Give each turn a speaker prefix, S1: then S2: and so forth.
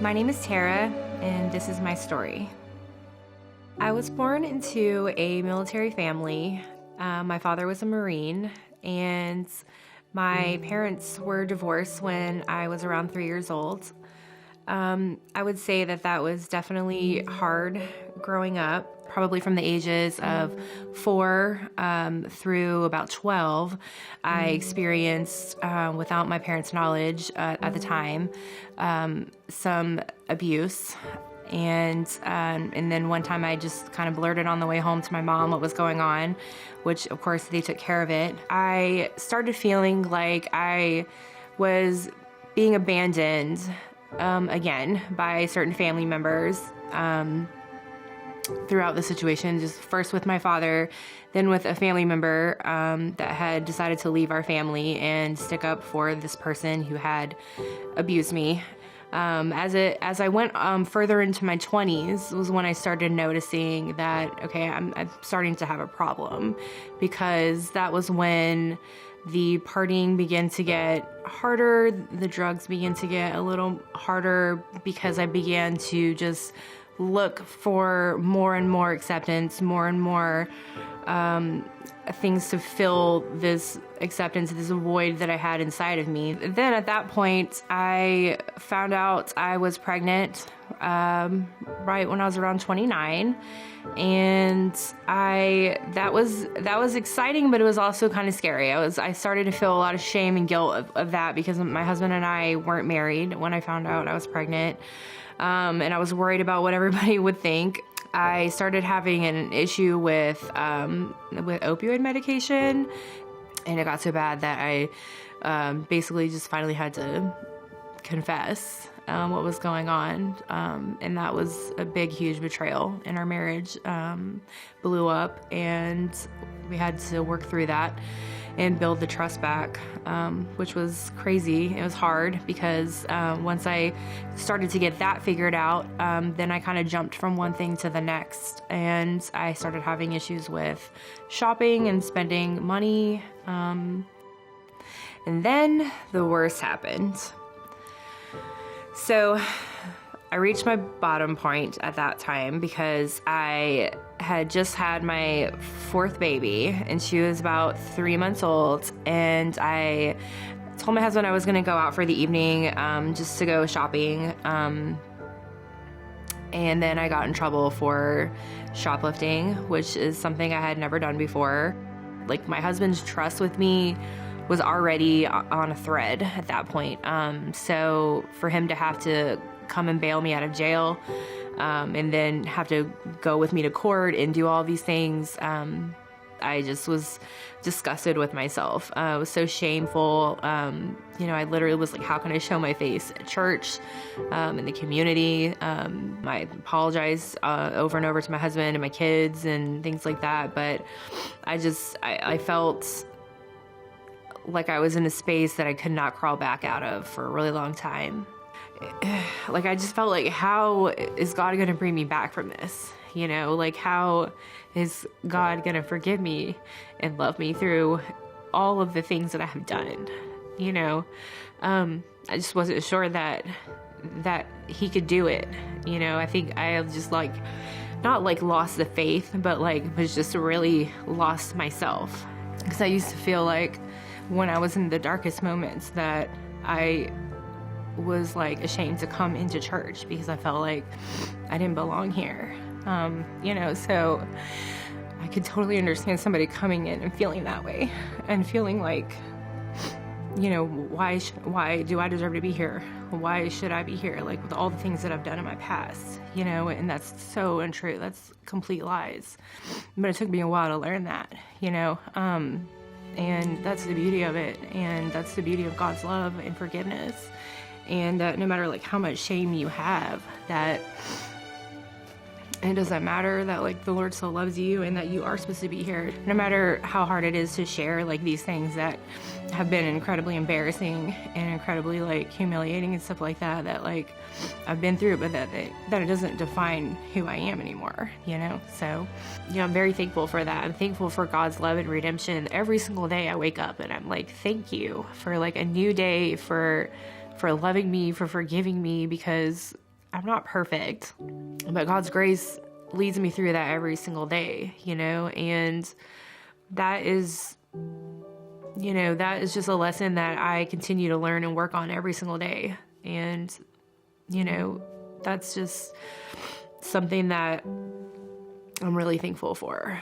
S1: My name is Tara, and this is my story. I was born into a military family. My father was a Marine, and my parents were divorced when I was around 3 years old. I would say that was definitely hard growing up. Probably from the ages of 4 through about 12, I experienced, without my parents' knowledge at the time, some abuse. And then one time I just kind of blurted on the way home to my mom what was going on, which of course they took care of it. I started feeling like I was being abandoned again by certain family members. Throughout the situation, just first with my father, then with a family member that had decided to leave our family and stick up for this person who had abused me. As I went further into my 20s was when I started noticing that, okay, I'm starting to have a problem, because that was when the partying began to get harder, the drugs began to get a little harder, because I began to just look for more and more acceptance, more and more things to fill this acceptance, this void that I had inside of me. Then at that point, I found out I was pregnant right when I was around 29. And that was exciting, but it was also kind of scary. I started to feel a lot of shame and guilt of that, because my husband and I weren't married when I found out I was pregnant. And I was worried about what everybody would think. I started having an issue with opioid medication, and it got so bad that I basically just finally had to confess what was going on. And that was a big, huge betrayal in our marriage. Blew up, and we had to work through that and build the trust back, which was crazy. It was hard because once I started to get that figured out, then I kind of jumped from one thing to the next, and I started having issues with shopping and spending money. And then the worst happened. So I reached my bottom point at that time, because I had just had my 4th baby, and she was about 3 months old, and I told my husband I was going to go out for the evening just to go shopping, and then I got in trouble for shoplifting, which is something I had never done before. Like, my husband's trust with me was already on a thread at that point, so for him to have to come and bail me out of jail, and then have to go with me to court and do all these things, I just was disgusted with myself. It was so shameful. I literally was like, how can I show my face at church, in the community? I apologized over and over to my husband and my kids and things like that, but I felt like I was in a space that I could not crawl back out of for a really long time. Like, I just felt like, how is God going to bring me back from this? Like, how is God going to forgive me and love me through all of the things that I have done? I just wasn't sure that he could do it. I think I just not lost the faith, but was just really lost myself. Because I used to feel like when I was in the darkest moments that I was ashamed to come into church, because I felt like I didn't belong here. So I could totally understand somebody coming in and feeling that way, and feeling like, why do I deserve to be here? Why should I be here? With all the things that I've done in my past, and that's so untrue. That's complete lies. But it took me a while to learn that, and that's the beauty of it. And that's the beauty of God's love and forgiveness. And no matter how much shame you have, that it doesn't matter, that the Lord still loves you and that you are supposed to be here. No matter how hard it is to share these things that have been incredibly embarrassing and incredibly humiliating and stuff like that, I've been through, but that it doesn't define who I am anymore, So, I'm very thankful for that. I'm thankful for God's love and redemption. Every single day I wake up and I'm thank you for a new day, for loving me, for forgiving me, because I'm not perfect, but God's grace leads me through that every single day, and that is, that is just a lesson that I continue to learn and work on every single day. And, that's just something that I'm really thankful for.